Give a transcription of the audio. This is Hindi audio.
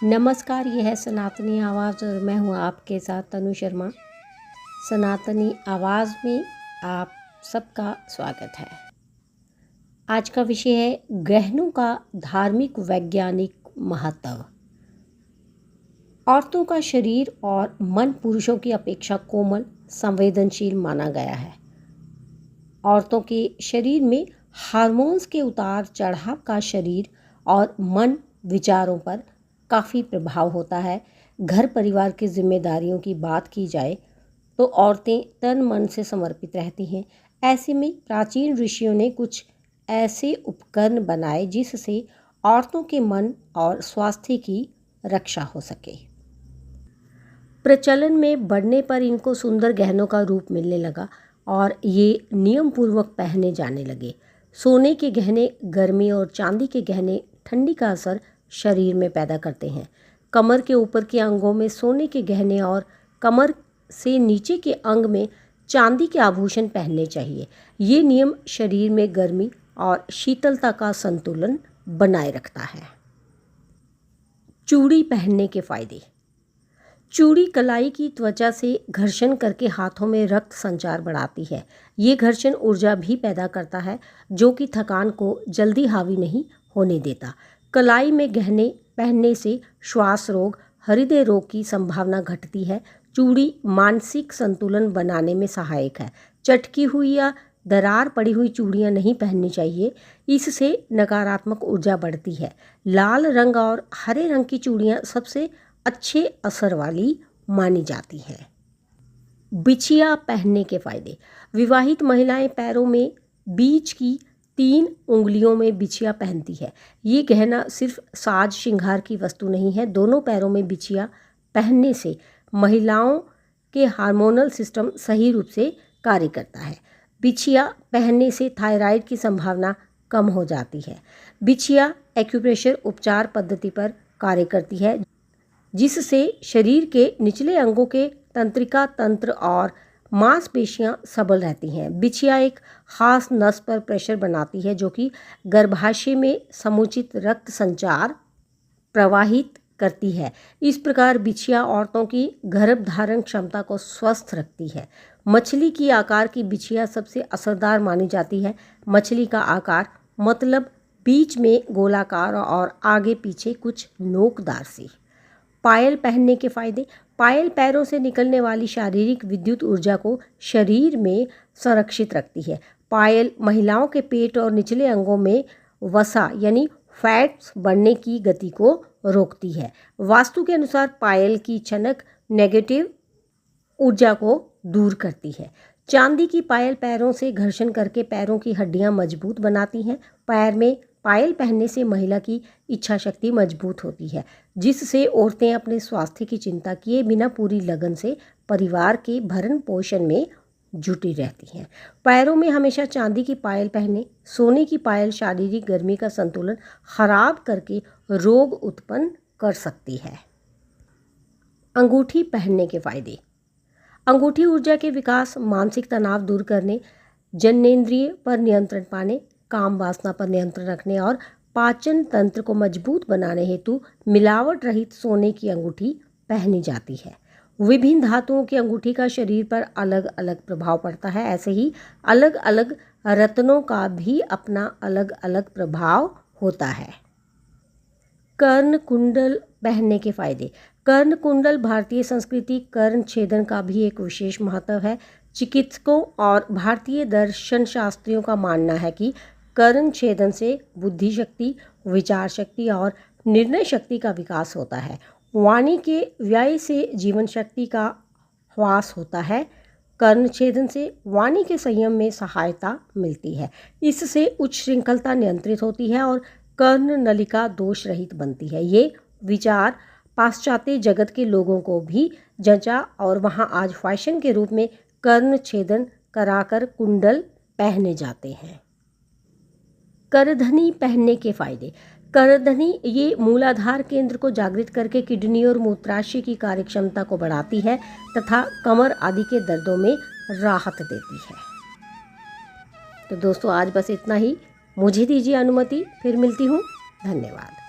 नमस्कार, यह है सनातनी आवाज़ और मैं हूँ आपके साथ तनु शर्मा। सनातनी आवाज़ में आप सबका स्वागत है। आज का विषय है गहनों का धार्मिक वैज्ञानिक महत्व। औरतों का शरीर और मन पुरुषों की अपेक्षा कोमल, संवेदनशील माना गया है। औरतों के शरीर में हार्मोन्स के उतार चढ़ाव का शरीर और मन विचारों पर काफ़ी प्रभाव होता है। घर परिवार की जिम्मेदारियों की बात की जाए तो औरतें तन मन से समर्पित रहती हैं। ऐसे में प्राचीन ऋषियों ने कुछ ऐसे उपकरण बनाए जिससे औरतों के मन और स्वास्थ्य की रक्षा हो सके। प्रचलन में बढ़ने पर इनको सुंदर गहनों का रूप मिलने लगा और ये नियम पूर्वक पहने जाने लगे। सोने के गहने गर्मी और चांदी के गहने ठंडी का असर शरीर में पैदा करते हैं। कमर के ऊपर के अंगों में सोने के गहने और कमर से नीचे के अंग में चांदी के आभूषण पहनने चाहिए। ये नियम शरीर में गर्मी और शीतलता का संतुलन बनाए रखता है। चूड़ी पहनने के फायदे। चूड़ी कलाई की त्वचा से घर्षण करके हाथों में रक्त संचार बढ़ाती है। ये घर्षण ऊर्जा भी पैदा करता है जो कि थकान को जल्दी हावी नहीं होने देता। कलाई में गहने पहनने से श्वास रोग, हृदय रोग की संभावना घटती है। चूड़ी मानसिक संतुलन बनाने में सहायक है। चटकी हुई या दरार पड़ी हुई चूड़ियाँ नहीं पहननी चाहिए, इससे नकारात्मक ऊर्जा बढ़ती है। लाल रंग और हरे रंग की चूड़ियाँ सबसे अच्छे असर वाली मानी जाती हैं। बिछिया पहनने के फायदे। विवाहित महिलाएं पैरों में बीच की 3 उंगलियों में बिछिया पहनती है। ये गहना सिर्फ साज श्रृंगार की वस्तु नहीं है। दोनों पैरों में बिछिया पहनने से महिलाओं के हार्मोनल सिस्टम सही रूप से कार्य करता है। बिछिया पहनने से थायराइड की संभावना कम हो जाती है। बिछिया एक्यूप्रेशर उपचार पद्धति पर कार्य करती है जिससे शरीर के निचले अंगों के तंत्रिका तंत्र और मांसपेशियां सबल रहती हैं। बिछिया एक खास नस पर प्रेशर बनाती है जो कि गर्भाशय में समुचित रक्त संचार प्रवाहित करती है। इस प्रकार बिछिया औरतों की गर्भधारण क्षमता को स्वस्थ रखती है। मछली की आकार की बिछिया सबसे असरदार मानी जाती है। मछली का आकार मतलब बीच में गोलाकार और आगे पीछे कुछ नोकदार सी। पायल पहनने के फायदे। पायल पैरों से निकलने वाली शारीरिक विद्युत ऊर्जा को शरीर में संरक्षित रखती है। पायल महिलाओं के पेट और निचले अंगों में वसा यानी फैट्स बढ़ने की गति को रोकती है। वास्तु के अनुसार पायल की छनक नेगेटिव ऊर्जा को दूर करती है। चांदी की पायल पैरों से घर्षण करके पैरों की हड्डियां मजबूत बनाती हैं। पैर में पायल पहनने से महिला की इच्छा शक्ति मजबूत होती है जिससे औरतें अपने स्वास्थ्य की चिंता किए बिना पूरी लगन से परिवार के भरण पोषण में जुटी रहती हैं। पैरों में हमेशा चांदी की पायल पहने। सोने की पायल शारीरिक गर्मी का संतुलन खराब करके रोग उत्पन्न कर सकती है। अंगूठी पहनने के फायदे। अंगूठी ऊर्जा के विकास, मानसिक तनाव दूर करने, जननेंद्रिय पर नियंत्रण पाने, काम वासना पर नियंत्रण रखने और पाचन तंत्र को मजबूत बनाने हेतु मिलावट रहित सोने की अंगूठी पहनी जाती है। विभिन्न धातुओं की अंगूठी का शरीर पर अलग अलग प्रभाव पड़ता है। ऐसे ही अलग अलग रत्नों का भी अपना अलग अलग प्रभाव होता है। कर्ण कुंडल पहनने के फायदे। कर्ण कुंडल भारतीय संस्कृति कर्ण छेदन का भी एक विशेष महत्व है। चिकित्सकों और भारतीय दर्शन शास्त्रियों का मानना है कि कर्ण छेदन से बुद्धि शक्ति, विचार शक्ति और निर्णय शक्ति का विकास होता है। वाणी के व्यय से जीवन शक्ति का ह्रास होता है। कर्ण छेदन से वाणी के संयम में सहायता मिलती है। इससे उच्च श्रृंखलता नियंत्रित होती है और कर्ण नलिका दोष रहित बनती है। ये विचार पाश्चात्य जगत के लोगों को भी जंचा और वहाँ आज फैशन के रूप में कर्ण छेदन कराकर कुंडल पहने जाते हैं। करधनी पहनने के फायदे। करधनी ये मूलाधार केंद्र को जागृत करके किडनी और मूत्राशय की कार्यक्षमता को बढ़ाती है तथा कमर आदि के दर्दों में राहत देती है। तो दोस्तों आज बस इतना ही। मुझे दीजिए अनुमति, फिर मिलती हूँ। धन्यवाद।